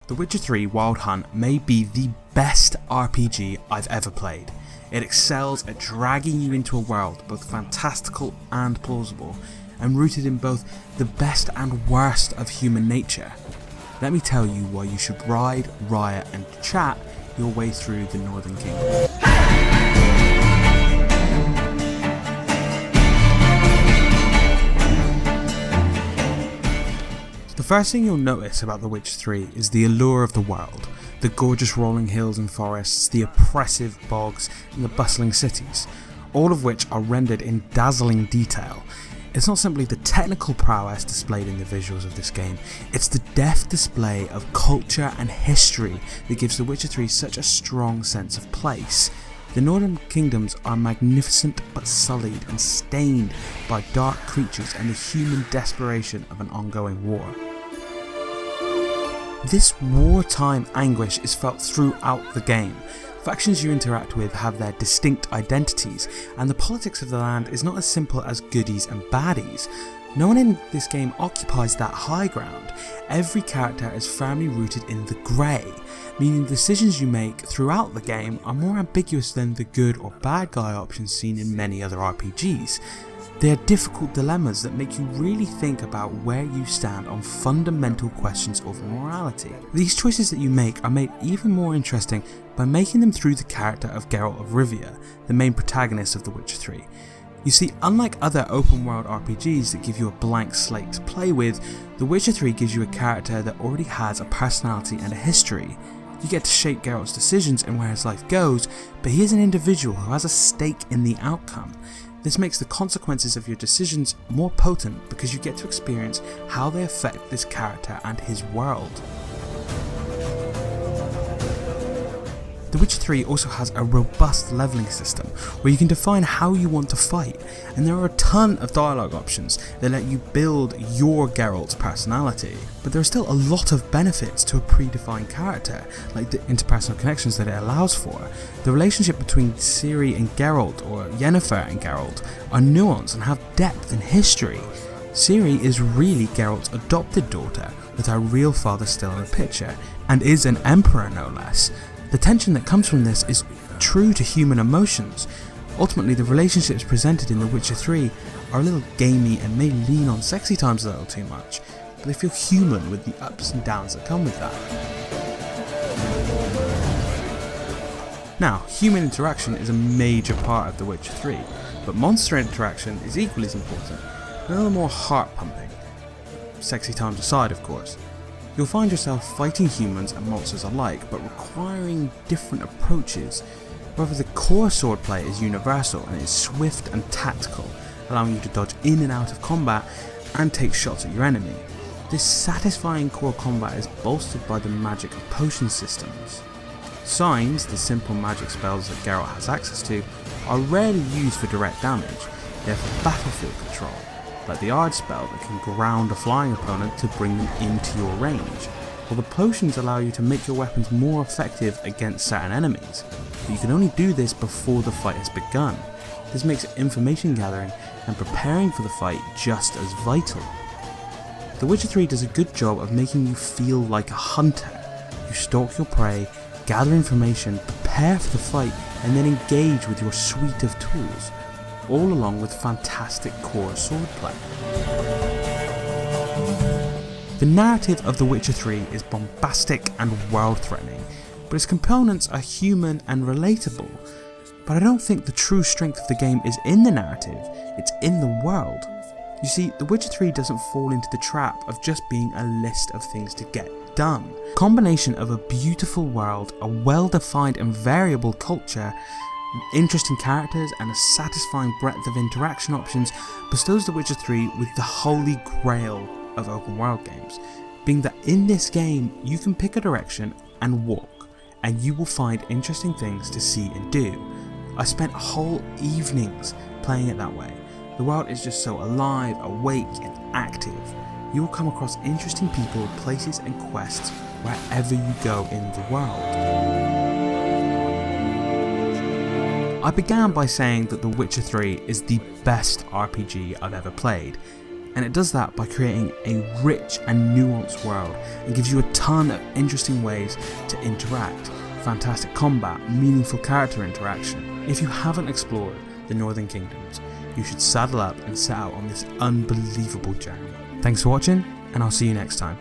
The Witcher 3 Wild Hunt may be the best RPG I've ever played. It excels at dragging you into a world both fantastical and plausible, and rooted in both the best and worst of human nature. Let me tell you why you should ride, riot and chat your way through the Northern Kingdom. The first thing you'll notice about The Witcher 3 is the allure of the world, the gorgeous rolling hills and forests, the oppressive bogs and the bustling cities, all of which are rendered in dazzling detail. It's not simply the technical prowess displayed in the visuals of this game, it's the deft display of culture and history that gives The Witcher 3 such a strong sense of place. The Northern Kingdoms are magnificent but sullied and stained by dark creatures and the human desperation of an ongoing war. This wartime anguish is felt throughout the game. Factions you interact with have their distinct identities, and the politics of the land is not as simple as goodies and baddies. No one in this game occupies that high ground. Every character is firmly rooted in the grey, meaning the decisions you make throughout the game are more ambiguous than the good or bad guy options seen in many other RPGs. They are difficult dilemmas that make you really think about where you stand on fundamental questions of morality. These choices that you make are made even more interesting by making them through the character of Geralt of Rivia, the main protagonist of The Witcher 3. You see, unlike other open world RPGs that give you a blank slate to play with, The Witcher 3 gives you a character that already has a personality and a history. You get to shape Geralt's decisions and where his life goes, but he is an individual who has a stake in the outcome. This makes the consequences of your decisions more potent because you get to experience how they affect this character and his world. The Witcher 3 also has a robust leveling system where you can define how you want to fight, and there are a ton of dialogue options that let you build your Geralt's personality. But there are still a lot of benefits to a predefined character, like the interpersonal connections that it allows for. The relationship between Ciri and Geralt, or Yennefer and Geralt, are nuanced and have depth and history. Ciri is really Geralt's adopted daughter, with her real father still in the picture, and is an emperor no less. The tension that comes from this is true to human emotions. Ultimately, the relationships presented in The Witcher 3 are a little gamey and may lean on sexy times a little too much, but they feel human with the ups and downs that come with that. Now, human interaction is a major part of The Witcher 3, but monster interaction is equally as important, and a little more heart pumping. Sexy times aside, of course. You'll find yourself fighting humans and monsters alike, but requiring different approaches. However, the core swordplay is universal and is swift and tactical, allowing you to dodge in and out of combat and take shots at your enemy. This satisfying core combat is bolstered by the magic and potion systems. Signs, the simple magic spells that Geralt has access to, are rarely used for direct damage. They are for battlefield control, like the Ard spell that can ground a flying opponent to bring them into your range, while the potions allow you to make your weapons more effective against certain enemies, but you can only do this before the fight has begun. This makes information gathering and preparing for the fight just as vital. The Witcher 3 does a good job of making you feel like a hunter. You stalk your prey, gather information, prepare for the fight, and then engage with your suite of tools, all along with fantastic core swordplay. The narrative of The Witcher 3 is bombastic and world-threatening, but its components are human and relatable. But I don't think the true strength of the game is in the narrative, it's in the world. You see, The Witcher 3 doesn't fall into the trap of just being a list of things to get done. The combination of a beautiful world, a well-defined and variable culture, interesting characters and a satisfying breadth of interaction options bestows The Witcher 3 with the holy grail of open world games, being that in this game you can pick a direction and walk, and you will find interesting things to see and do. I spent whole evenings playing it that way. The world is just so alive, awake and active. You will come across interesting people, places and quests wherever you go in the world. I began by saying that The Witcher 3 is the best RPG I've ever played. And it does that by creating a rich and nuanced world and gives you a ton of interesting ways to interact, fantastic combat, meaningful character interaction. If you haven't explored the Northern Kingdoms, you should saddle up and set out on this unbelievable journey. Thanks for watching, and I'll see you next time.